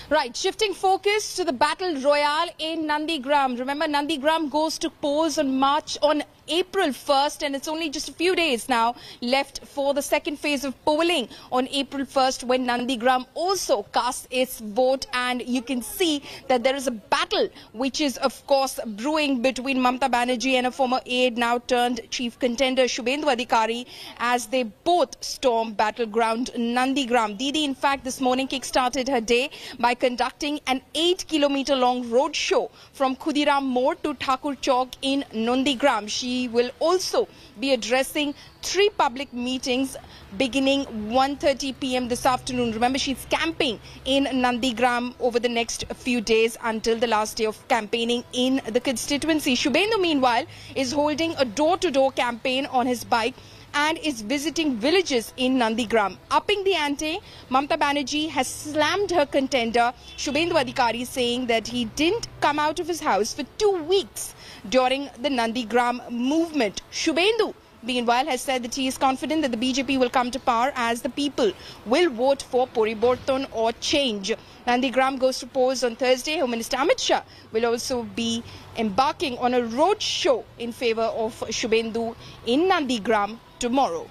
Right, shifting focus to the battle royale in Nandigram. Remember, Nandigram goes to polls on April 1st, and it's only just a few days now left for the second phase of polling on April 1st, when Nandigram also casts its vote. And you can see that there is a battle which is, of course, brewing between Mamata Banerjee and a former aide, now turned chief contender, Suvendu Adhikari, as they both storm battleground Nandigram. Didi, in fact, this morning kickstarted her day by conducting an 8-kilometer long roadshow from Khudiram Mode to Thakur Chowk in Nandigram. She will also be addressing 3 public meetings beginning 1:30 p.m. this afternoon. Remember, she's camping in Nandigram over the next few days until the last day of campaigning in the constituency. Suvendu, meanwhile, is holding a door-to-door campaign on his bike and is visiting villages in Nandigram. Upping the ante, Mamata Banerjee has slammed her contender, Suvendu Adhikari, saying that he didn't come out of his house for 2 weeks during the Nandigram movement. Suvendu, meanwhile, has said that he is confident that the BJP will come to power as the people will vote for Poriborton or change. Nandigram goes to polls on Thursday. Home Minister Amit Shah will also be embarking on a road show in favor of Suvendu in Nandigram tomorrow.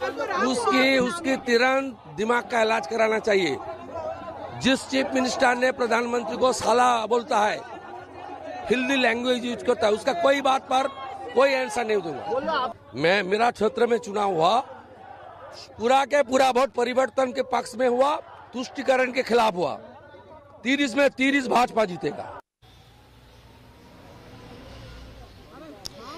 उसकी तुरंत दिमाग का इलाज कराना चाहिए. जिस chief minister ने प्रधानमंत्री को साला बोलता है, हिंदी लैंग्वेज यूज करता है, उसका कोई बात पर कोई आंसर नहीं दूंगा. मेरा क्षेत्र में चुनाव हुआ, पूरा के पूरा वोट परिवर्तन के पक्ष में हुआ, तुष्टिकरण के खिलाफ हुआ. 30 में 30 भाजपा जीतेगा.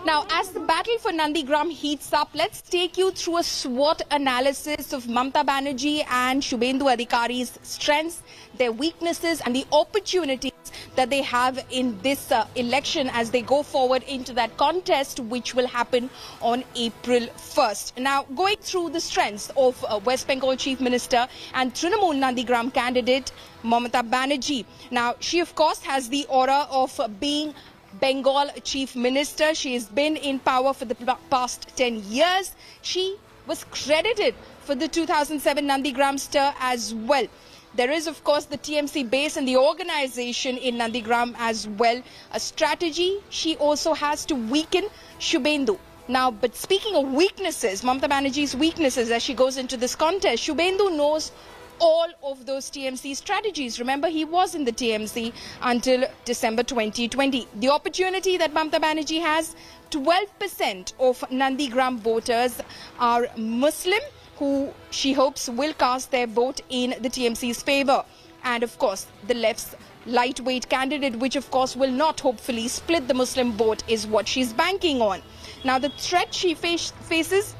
Now, as the battle for Nandigram heats up, let's take you through a SWOT analysis of Mamata Banerjee and Suvendu Adhikari's strengths, their weaknesses and the opportunities that they have in this election as they go forward into that contest, which will happen on April 1st. Now, going through the strengths of West Bengal Chief Minister and Trinamool Nandigram candidate Mamata Banerjee. Now, she of course has the aura of being Bengal Chief Minister. She has been in power for the past 10 years. She was credited for the 2007 Nandigram stir as well. There is, of course, the TMC base and the organization in Nandigram as well. A strategy she also has to weaken Suvendu. Now, but speaking of weaknesses, Mamata Banerjee's weaknesses as she goes into this contest, Suvendu knows all of those TMC strategies. Remember, he was in the TMC until December 2020. The opportunity that Mamata Banerjee has, 12% of Nandigram voters are Muslim, who she hopes will cast their vote in the TMC's favor. And of course, the left's lightweight candidate, which of course will not hopefully split the Muslim vote, is what she's banking on. Now, the threat she faces,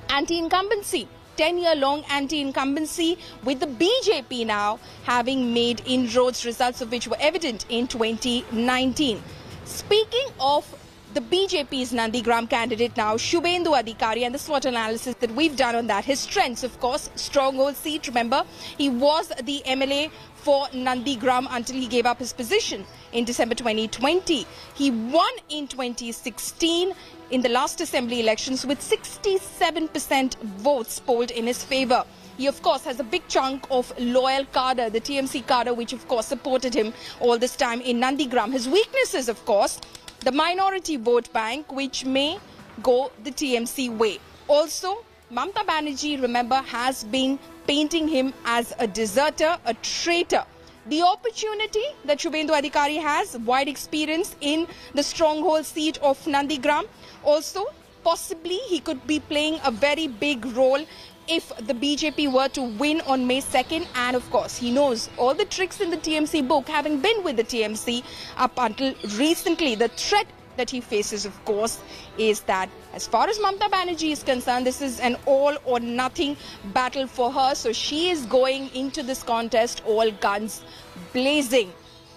anti-incumbency. 10-year-long anti-incumbency, with the BJP now having made inroads, results of which were evident in 2019. Speaking of the BJP's Nandigram candidate now, Suvendu Adhikari, and the SWOT analysis that we've done on that. His strengths, of course, stronghold seat. Remember, he was the MLA for Nandigram until he gave up his position in December 2020. He won in 2016 in the last assembly elections with 67% votes polled in his favor. He, of course, has a big chunk of loyal cadre, the TMC cadre, which, of course, supported him all this time in Nandigram. His weaknesses, of course, the minority vote bank, which may go the TMC way. Also, Mamata Banerjee, remember, has been painting him as a deserter, a traitor. The opportunity that Suvendu Adhikari has, wide experience in the stronghold seat of Nandigram. Also, possibly he could be playing a very big role if the BJP were to win on May 2nd. And of course, he knows all the tricks in the TMC book, having been with the TMC up until recently. The threat that he faces, of course, is that as far as Mamata Banerjee is concerned, this is an all or nothing battle for her. So she is going into this contest all guns blazing.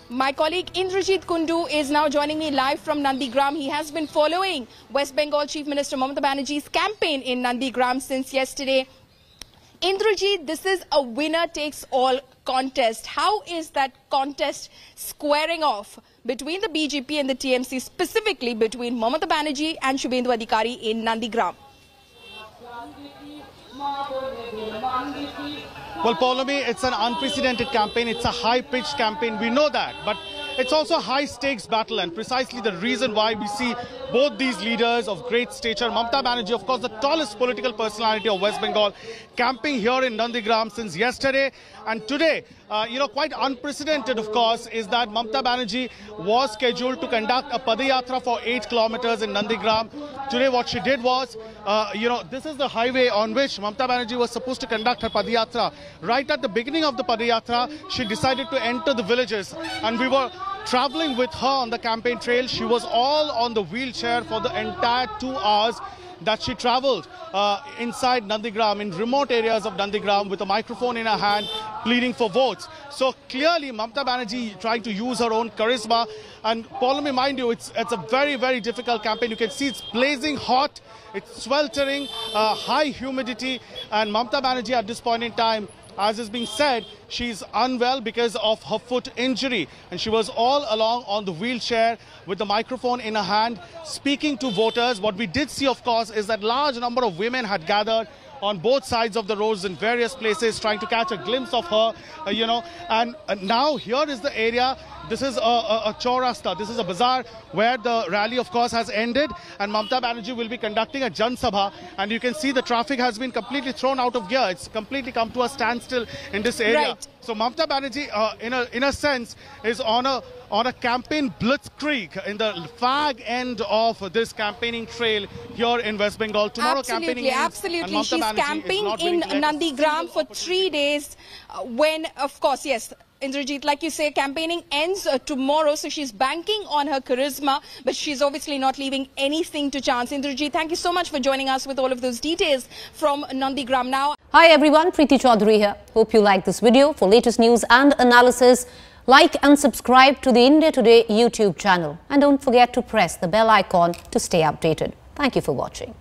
My colleague Indrajit Kundu is now joining me live from Nandigram. He has been following West Bengal Chief Minister Mamata Banerjee's campaign in Nandigram since yesterday. Indrajit, this is a winner-takes-all contest. How is that contest squaring off between the BJP and the TMC, specifically between Mamata Banerjee and Suvendu Adhikari in Nandigram? Well, Paulami, it's an unprecedented campaign. It's a high-pitched campaign. We know that. But it's also a high-stakes battle, and precisely the reason why we see both these leaders of great stature, Mamata Banerjee, of course, the tallest political personality of West Bengal, camping here in Nandigram since yesterday. And today, quite unprecedented, of course, is that Mamata Banerjee was scheduled to conduct a padayatra for 8 kilometers in Nandigram. Today, what she did was, this is the highway on which Mamata Banerjee was supposed to conduct her padayatra. Right at the beginning of the padayatra, she decided to enter the villages, and we were traveling with her on the campaign trail. She was all on the wheelchair for the entire 2 hours that she traveled inside Nandigram, in remote areas of Nandigram, with a microphone in her hand, pleading for votes. So clearly, Mamata Banerjee trying to use her own charisma. And Paulami, mind you, it's a very, very difficult campaign. You can see it's blazing hot, it's sweltering, high humidity. And Mamata Banerjee at this point in time, as is being said, she's unwell because of her foot injury, and she was all along on the wheelchair with the microphone in her hand, speaking to voters. What we did see, of course, is that large number of women had gathered on both sides of the roads in various places, trying to catch a glimpse of her, and now here is the area. This is a chaurasta, this is a bazaar where the rally, of course, has ended, and Mamata Banerjee will be conducting a Jan Sabha, and you can see the traffic has been completely thrown out of gear. It's completely come to a standstill in this area. Right. So Mamata Banerjee, in a sense, is on a campaign blitzkrieg in the fag end of this campaigning trail here in West Bengal. Tomorrow campaigning ends, absolutely. She's camping in Nandigram for 3 days when, of course, yes, Indrajit, like you say, campaigning ends tomorrow, so she's banking on her charisma, but she's obviously not leaving anything to chance. Indrajit, thank you so much for joining us with all of those details from Nandigram now. Hi everyone, Preeti Chaudhary here. Hope you like this video. For latest news and analysis, like and subscribe to the India Today YouTube channel. And don't forget to press the bell icon to stay updated. Thank you for watching.